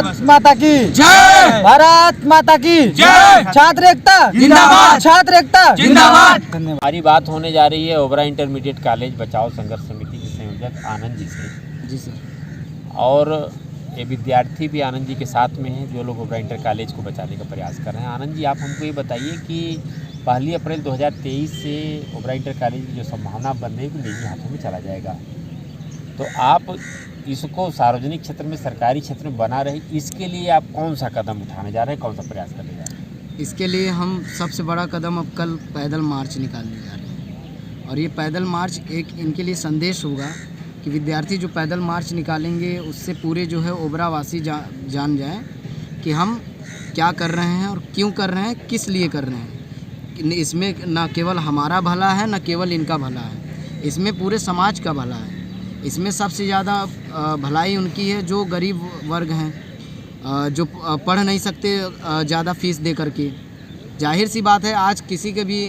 भारत माता की जय, भारत माता की जय, छात्र एकता जिंदाबाद, छात्र एकता जिंदाबाद। धन्यवाद। हमारी बात होने जा रही है ओबरा इंटरमीडिएट कॉलेज बचाओ संघर्ष समिति के संयोजक आनंद जी से। जी सर। और ये विद्यार्थी भी आनंद जी के साथ में हैं जो लोग ओबरा इंटर कॉलेज को बचाने का प्रयास कर रहे हैं। आनंद जी, आप हमको ये बताइए कि 1 अप्रैल 2023 से ओबरा इंटर कॉलेज की जो संभावना बन रही है कि निजी हाथों में चला जाएगा, तो आप इसको सार्वजनिक क्षेत्र में, सरकारी क्षेत्र में बना रहे, इसके लिए आप कौन सा कदम उठाने जा रहे हैं, कौन सा प्रयास करने जा रहे हैं? इसके लिए हम सबसे बड़ा कदम अब कल पैदल मार्च निकालने जा रहे हैं। और ये पैदल मार्च एक इनके लिए संदेश होगा कि विद्यार्थी जो पैदल मार्च निकालेंगे उससे पूरे जो है ओबरा वासी जान जाएं कि हम क्या कर रहे हैं और क्यों कर रहे हैं, किस लिए कर रहे हैं। इसमें न केवल हमारा भला है, न केवल इनका भला है, इसमें पूरे समाज का भला है। इसमें सबसे ज़्यादा भलाई उनकी है जो गरीब वर्ग हैं, जो पढ़ नहीं सकते ज़्यादा फीस दे करके। जाहिर सी बात है, आज किसी के भी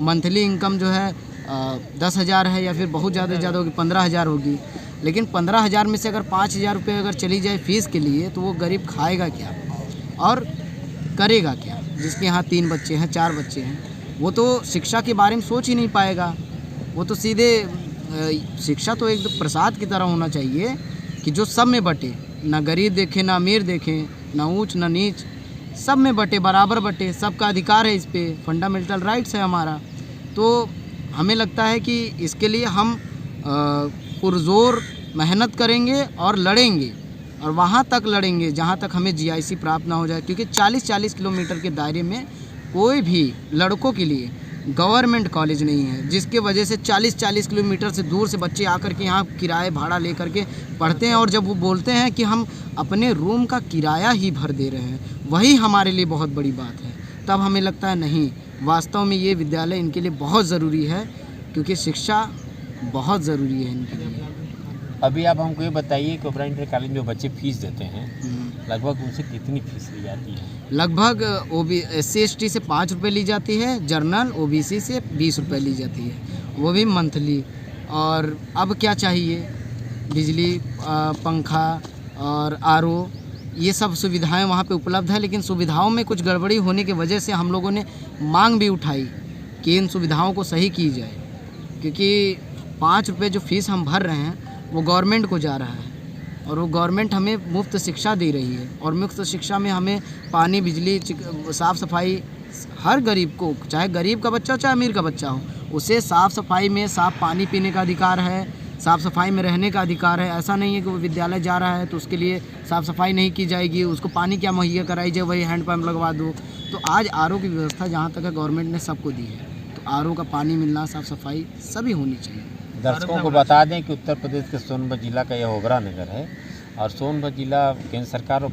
मंथली इनकम जो है 10,000 है या फिर बहुत ज़्यादा होगी 15,000 होगी, लेकिन 15,000 में से अगर 5,000 रुपये अगर चली जाए फ़ीस के लिए तो वो गरीब खाएगा क्या और करेगा क्या। जिसके यहाँ 3 बच्चे हैं, 4 बच्चे हैं, वो तो शिक्षा के बारे में सोच ही नहीं पाएगा। वो तो सीधे शिक्षा तो एक प्रसाद की तरह होना चाहिए कि जो सब में बटे, ना गरीब देखे, ना अमीर देखे, ना ऊंच ना नीच, सब में बटे, बराबर बटे। सबका अधिकार है, इस पे फंडामेंटल राइट्स है हमारा। तो हमें लगता है कि इसके लिए हम पुरजोर मेहनत करेंगे और लड़ेंगे, और वहाँ तक लड़ेंगे जहाँ तक हमें GIC प्राप्त ना हो जाए। क्योंकि 40-40 किलोमीटर के दायरे में कोई भी लड़कों के लिए गवर्नमेंट कॉलेज नहीं है, जिसके वजह से 40-40 किलोमीटर से दूर से बच्चे आकर के यहाँ किराए भाड़ा ले करके पढ़ते हैं। और जब वो बोलते हैं कि हम अपने रूम का किराया ही भर दे रहे हैं, वही हमारे लिए बहुत बड़ी बात है। तब हमें लगता है नहीं, वास्तव में ये विद्यालय इनके लिए बहुत ज़रूरी है, क्योंकि शिक्षा बहुत ज़रूरी है इनके लिए। अभी आप हमको ये बताइए कि ओबरा इंटर कॉलेज में जो बच्चे फीस देते हैं, लगभग उनसे कितनी फीस ली जाती है? लगभग SC/ST से 5 रुपये ली जाती है, जर्नल OBC से 20 रुपये ली जाती है, वो भी मंथली। और अब क्या चाहिए, बिजली, पंखा और RO, ये सब सुविधाएं वहाँ पे उपलब्ध है। लेकिन सुविधाओं में कुछ गड़बड़ी होने की वजह से हम लोगों ने मांग भी उठाई कि इन सुविधाओं को सही की जाए, क्योंकि 5 रुपये जो फ़ीस हम भर रहे हैं वो गवर्नमेंट को जा रहा है, और वो गवर्नमेंट हमें मुफ्त शिक्षा दे रही है। और मुफ्त शिक्षा में हमें पानी, बिजली, साफ़ सफाई, हर गरीब को, चाहे गरीब का बच्चा हो चाहे अमीर का बच्चा हो, उसे साफ़ सफाई में, साफ़ पानी पीने का अधिकार है, साफ़ सफाई में रहने का अधिकार है। ऐसा नहीं है कि वो विद्यालय जा रहा है तो उसके लिए साफ़ सफाई नहीं की जाएगी, उसको पानी क्या मुहैया कराई जाए, वही हैंडपम्प लगवा दो। तो आज RO की व्यवस्था जहाँ तक है गवर्नमेंट ने सबको दी है, तो RO का पानी मिलना, साफ़ सफाई सभी होनी चाहिए। दर्शकों को बता दें कि उत्तर प्रदेश के सोनभद्र जिला का यह ओबरा नगर है, और सोनभद्र जिला केंद्र सरकार और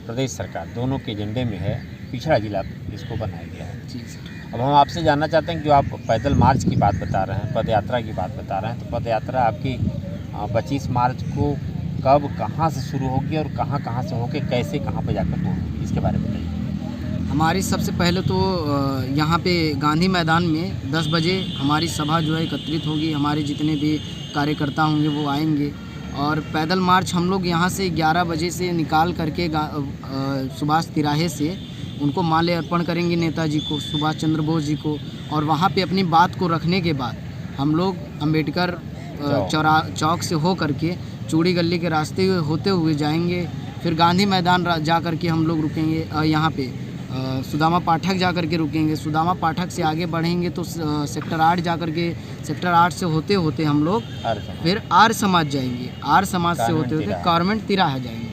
प्रदेश सरकार दोनों के एजेंडे में है, पिछड़ा जिला इसको बनाया गया है। जी सर। अब हम आपसे जानना चाहते हैं कि जो आप पैदल मार्च की बात बता रहे हैं, पद यात्रा की बात बता रहे हैं, तो पद यात्रा आपकी 25 मार्च को कब, कहाँ से शुरू होगी और कहाँ से होकर कैसे, कहाँ पर जाकर होगी, इसके बारे में बताइए। हमारी सबसे पहले तो यहाँ पे गांधी मैदान में 10 बजे हमारी सभा जो है एकत्रित होगी। हमारे जितने भी कार्यकर्ता होंगे वो आएंगे, और पैदल मार्च हम लोग यहाँ से 11 बजे से निकाल करके सुभाष तिराहे से उनको माल्य अर्पण करेंगे, नेताजी को, सुभाष चंद्र बोस जी को। और वहाँ पे अपनी बात को रखने के बाद हम लोग अम्बेडकर चौक से हो करके चूड़ी गली के रास्ते होते हुए जाएंगे। फिर गांधी मैदान जा कर के हम लोग रुकेंगे, यहाँ पे सुदामा पाठक जा कर के रुकेंगे। सुदामा पाठक से आगे बढ़ेंगे तो सेक्टर 8 जा कर के, सेक्टर 8 से होते होते हम लोग फिर आर्य समाज जाएंगे, आर्य समाज से होते होते गवर्नमेंट तिराहा जाएंगे।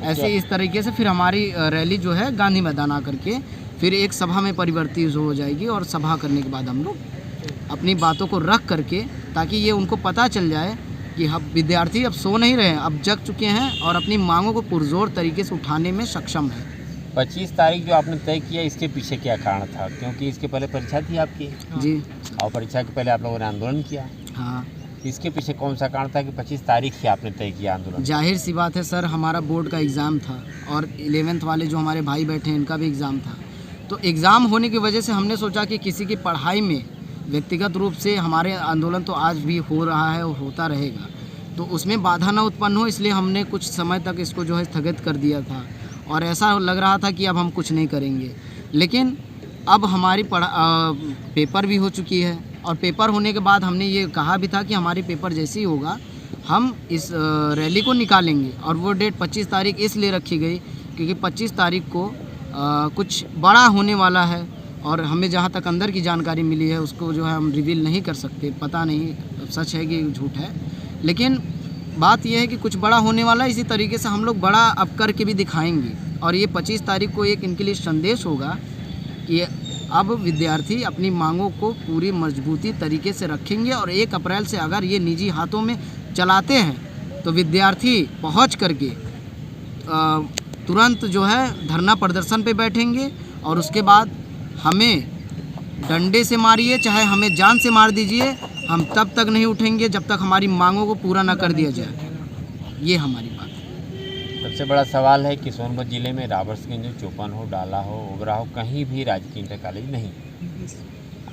ऐसे इस तरीके से फिर हमारी रैली जो है गांधी मैदान आकर के फिर एक सभा में परिवर्तित हो जाएगी। और सभा करने के बाद हम लोग अपनी बातों को रख करके, ताकि ये उनको पता चल जाए कि हम विद्यार्थी अब सो नहीं रहे हैं, अब जग चुके हैं और अपनी मांगों को पुरजोर तरीके से उठाने में सक्षम है। 25 तारीख जो आपने तय किया, इसके पीछे क्या कारण था? क्योंकि इसके पहले परीक्षा थी आपकी। जी। और परीक्षा के पहले आप लोगों ने आंदोलन किया। हाँ। इसके पीछे कौन सा कारण था कि 25 तारीख ही आपने तय किया आंदोलन? जाहिर सी बात है सर, हमारा बोर्ड का एग्ज़ाम था और 11th वाले जो हमारे भाई बैठे हैं इनका भी एग्ज़ाम था। तो एग्ज़ाम होने की वजह से हमने सोचा कि किसी की पढ़ाई में व्यक्तिगत रूप से हमारे आंदोलन तो आज भी हो रहा है और होता रहेगा, तो उसमें बाधा न उत्पन्न हो, इसलिए हमने कुछ समय तक इसको जो है स्थगित कर दिया था और ऐसा लग रहा था कि अब हम कुछ नहीं करेंगे। लेकिन अब हमारी पेपर भी हो चुकी है और पेपर होने के बाद हमने ये कहा भी था कि हमारी पेपर जैसे ही होगा हम इस रैली को निकालेंगे। और वो डेट 25 तारीख इसलिए रखी गई क्योंकि 25 तारीख को कुछ बड़ा होने वाला है और हमें जहाँ तक अंदर की जानकारी मिली है उसको जो है हम रिवील नहीं कर सकते, पता नहीं सच है कि झूठ है। लेकिन बात यह है कि कुछ बड़ा होने वाला है, इसी तरीके से हम लोग बड़ा अब करके भी दिखाएंगे। और ये 25 तारीख को एक इनके लिए संदेश होगा कि अब विद्यार्थी अपनी मांगों को पूरी मजबूती तरीके से रखेंगे और 1 अप्रैल से अगर ये निजी हाथों में चलाते हैं तो विद्यार्थी पहुंच करके तुरंत जो है धरना प्रदर्शन पे बैठेंगे और उसके बाद हमें डंडे से मारिए चाहे हमें जान से मार दीजिए, हम तब तक नहीं उठेंगे जब तक हमारी मांगों को पूरा ना कर दिया जाए। ये हमारी बात है। सबसे बड़ा सवाल है कि सोनभद्र जिले में राबर्ट्सगंज हो, चौपन हो, डाला हो, ओबरा हो, कहीं भी राजकीय इंटर कॉलेज नहीं।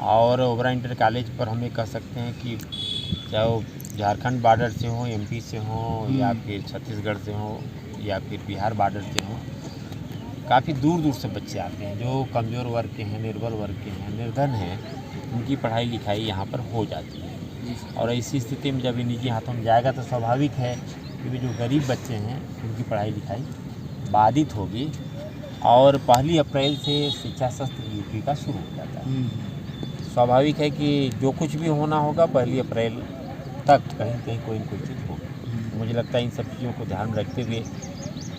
और ओबरा इंटर कॉलेज पर हम ये कह सकते हैं कि चाहे वो झारखंड बॉर्डर से हो, एमपी से हो या फिर छत्तीसगढ़ से हो या फिर बिहार बॉर्डर से हो, काफ़ी दूर दूर से बच्चे आते हैं जो कमज़ोर वर्ग के हैं, निर्बल वर्ग के हैं, निर्धन हैं, उनकी पढ़ाई लिखाई यहाँ पर हो जाती है। और ऐसी स्थिति में जब ये निजी हाथों में जाएगा तो स्वाभाविक है कि जो गरीब बच्चे हैं उनकी पढ़ाई लिखाई बाधित होगी। और 1 अप्रैल से शिक्षा सत्र यूपी का शुरू हो जाता है। स्वाभाविक है कि जो कुछ भी होना होगा 1 अप्रैल तक कहीं कहीं कोई न कोई चीज़ होगी। मुझे लगता है इन सब चीज़ों को ध्यान में रखते हुए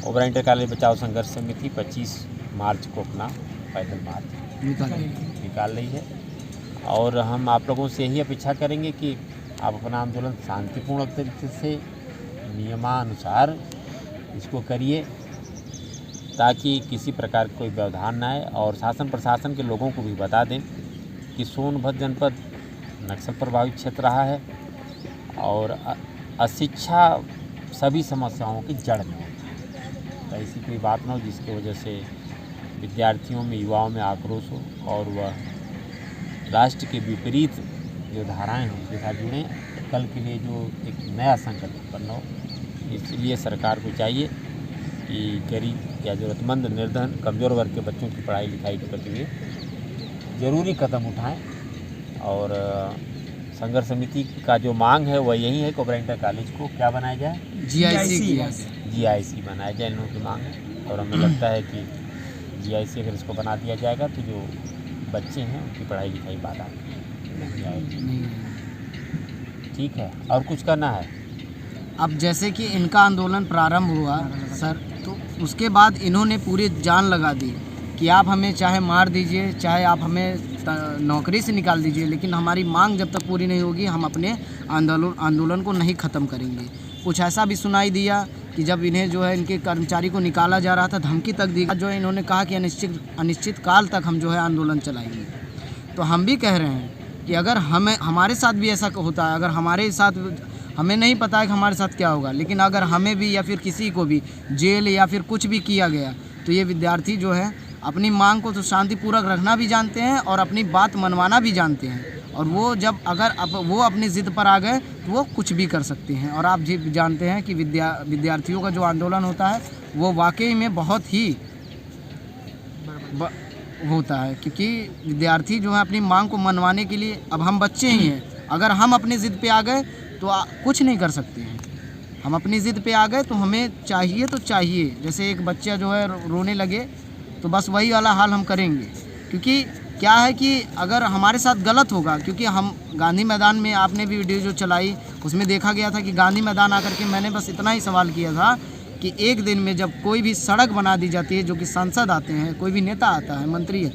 ओबरा इंटर कॉलेज बचाओ संघर्ष समिति 25 मार्च को अपना पैदल मार्च निकाल रही है। और हम आप लोगों से यही अपेक्षा करेंगे कि आप अपना आंदोलन शांतिपूर्ण तरीके से नियमानुसार इसको करिए ताकि किसी प्रकार का कोई व्यवधान ना आए। और शासन प्रशासन के लोगों को भी बता दें कि सोनभद्र जनपद नक्सल प्रभावित क्षेत्र रहा है और अशिक्षा सभी समस्याओं की जड़ में होती है। तो ऐसी कोई बात ना हो जिसकी वजह से विद्यार्थियों में, युवाओं में आक्रोश हो और वह राष्ट्र के विपरीत जो धाराएं हैं उसके साथ जुड़ें। कल के लिए जो एक नया संकल्प उत्पन्न हो, इसलिए सरकार को चाहिए कि गरीब या ज़रूरतमंद, निर्धन, कमज़ोर वर्ग के बच्चों की पढ़ाई लिखाई के प्रति वे ज़रूरी कदम उठाएं। और संघर्ष समिति का जो मांग है वह यही है कि ओबरा इंटर कॉलेज को क्या बनाया जाए, GIC बनाया जाए, इन लोगों की मांग है। और हमें लगता है कि GIC अगर इसको बना दिया जाएगा तो जो बच्चे हैं उनकी पढ़ाई लिखाई बाधा नहीं आएगी। ठीक है, और कुछ करना है? अब जैसे कि इनका आंदोलन प्रारंभ हुआ सर, तो उसके बाद इन्होंने पूरी जान लगा दी कि आप हमें चाहे मार दीजिए, चाहे आप हमें नौकरी से निकाल दीजिए, लेकिन हमारी मांग जब तक पूरी नहीं होगी हम अपने आंदोलन को नहीं ख़त्म करेंगे। कुछ ऐसा भी सुनाई दिया कि जब इन्हें जो है इनके कर्मचारी को निकाला जा रहा था, धमकी तक दी, जो है इन्होंने कहा कि अनिश्चित काल तक हम जो है आंदोलन चलाएंगे। तो हम भी कह रहे हैं कि अगर हमारे साथ भी ऐसा होता है, अगर हमारे साथ, हमें नहीं पता है कि हमारे साथ क्या होगा, लेकिन अगर हमें भी या फिर किसी को भी जेल या फिर कुछ भी किया गया तो ये विद्यार्थी जो है अपनी मांग को तो शांतिपूर्वक रखना भी जानते हैं और अपनी बात मनवाना भी जानते हैं। और वो जब अगर वो अपनी ज़िद पर आ गए तो वो कुछ भी कर सकते हैं। और आप जी जानते हैं कि विद्यार्थियों का जो आंदोलन होता है वो वाकई में बहुत ही होता है, क्योंकि विद्यार्थी जो है अपनी मांग को मनवाने के लिए, अब हम बच्चे ही हैं, अगर हम अपनी ज़िद पे आ गए तो कुछ नहीं कर सकते हैं। हम अपनी ज़िद पे आ गए तो हमें चाहिए तो चाहिए। जैसे एक बच्चा जो है रोने लगे तो बस वही वाला हाल हम करेंगे। क्योंकि क्या है कि अगर हमारे साथ गलत होगा, क्योंकि हम गांधी मैदान में, आपने भी वीडियो जो चलाई उसमें देखा गया था कि गांधी मैदान आकर के मैंने बस इतना ही सवाल किया था कि एक दिन में जब कोई भी सड़क बना दी जाती है, जो कि सांसद आते हैं, कोई भी नेता आता है, मंत्री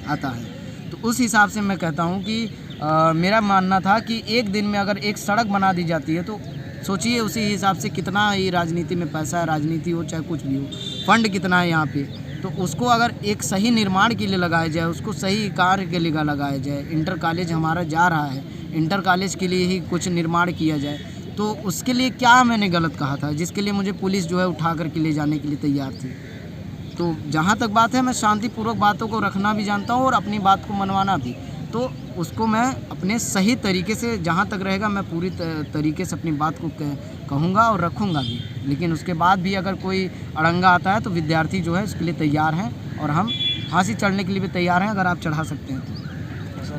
आता है, तो उस हिसाब से मैं कहता हूँ कि मेरा मानना था कि एक दिन में अगर एक सड़क बना दी जाती है तो सोचिए उसी हिसाब से कितना ही राजनीति में पैसा है, राजनीति हो चाहे कुछ भी हो, फंड कितना है यहाँ पे, तो उसको अगर एक सही निर्माण के लिए लगाया जाए, उसको सही कार्य के लिए लगाया जाए। इंटर कॉलेज हमारा जा रहा है, इंटर कॉलेज के लिए ही कुछ निर्माण किया जाए, तो उसके लिए क्या मैंने गलत कहा था जिसके लिए मुझे पुलिस जो है उठा करके ले जाने के लिए तैयार थी। तो जहाँ तक बात है, मैं शांतिपूर्वक बातों को रखना भी जानता हूँ और अपनी बात को मनवाना भी। तो उसको मैं अपने सही तरीके से जहाँ तक रहेगा मैं पूरी तरीके से अपनी बात को कहूँगा और रखूँगा भी। लेकिन उसके बाद भी अगर कोई अड़ंगा आता है तो विद्यार्थी जो है उसके लिए तैयार हैं और हम फांसी चढ़ने के लिए भी तैयार हैं अगर आप चढ़ा सकते हैं तो।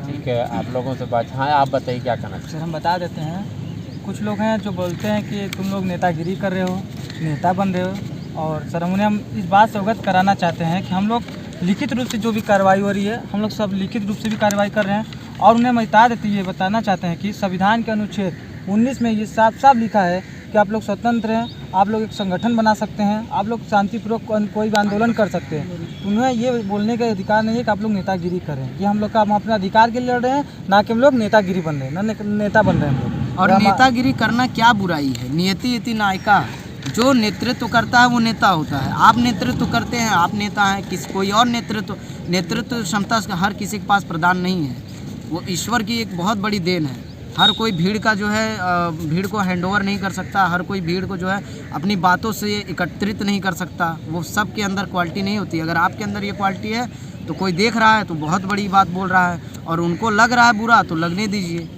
ठीक है, आप लोगों से बात, हाँ आप बताइए क्या करना चाहिए। सर हम बता देते हैं, कुछ लोग हैं जो बोलते हैं कि तुम लोग नेतागिरी कर रहे हो, नेता बन रहे हो। और सर उन्हें हम इस बात से अवगत कराना चाहते हैं कि हम लोग लिखित रूप से जो भी कार्रवाई हो रही है हम लोग सब लिखित रूप से भी कार्रवाई कर रहे हैं। और उन्हें हम ये बताना चाहते हैं कि संविधान के अनुच्छेद 19 में ये साफ साफ लिखा है कि आप लोग स्वतंत्र हैं, आप लोग एक संगठन बना सकते हैं, आप लोग शांतिपूर्वक कोई भी आंदोलन कर सकते हैं। उन्हें ये बोलने का अधिकार नहीं है कि आप लोग नेतागिरी करें। ये हम लोग का, हम अपने अधिकार के लिए लड़ रहे हैं, ना कि हम लोग नेतागिरी बन रहे हैं, ना नेता बन रहे हैं हम लोग। और नेतागिरी करना क्या बुराई है? नियति इति नायिका, जो नेतृत्व करता है वो नेता होता है। आप नेतृत्व करते हैं, आप नेता हैं। कोई और नेतृत्व क्षमता हर किसी के पास प्रदान नहीं है, वो ईश्वर की एक बहुत बड़ी देन है। हर कोई भीड़ का जो है भीड़ को हैंडओवर नहीं कर सकता, हर कोई भीड़ को जो है अपनी बातों से एकत्रित नहीं कर सकता। वो सब के अंदर क्वालिटी नहीं होती। अगर आपके अंदर ये क्वालिटी है तो कोई देख रहा है तो बहुत बड़ी बात बोल रहा है, और उनको लग रहा है बुरा तो लगने दीजिए।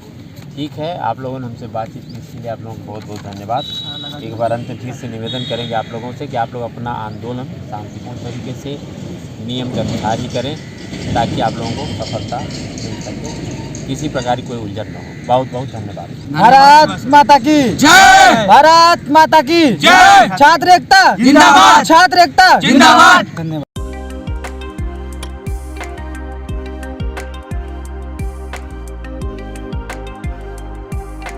ठीक है, आप लोगों ने हमसे बातचीत की, इसलिए आप लोगों को बहुत बहुत धन्यवाद। एक बार अंत फिर से निवेदन करेंगे आप लोगों से कि आप लोग अपना आंदोलन शांतिपूर्ण तरीके से नियम के अनुसार ही करें, ताकि आप लोगों को सफलता मिल सके, किसी प्रकार की कोई उलझन न हो। बहुत बहुत धन्यवाद। भारत माता की जय, भारत माता की जय, छात्र एकता जिंदाबाद, छात्र एकता जिंदाबाद। धन्यवाद।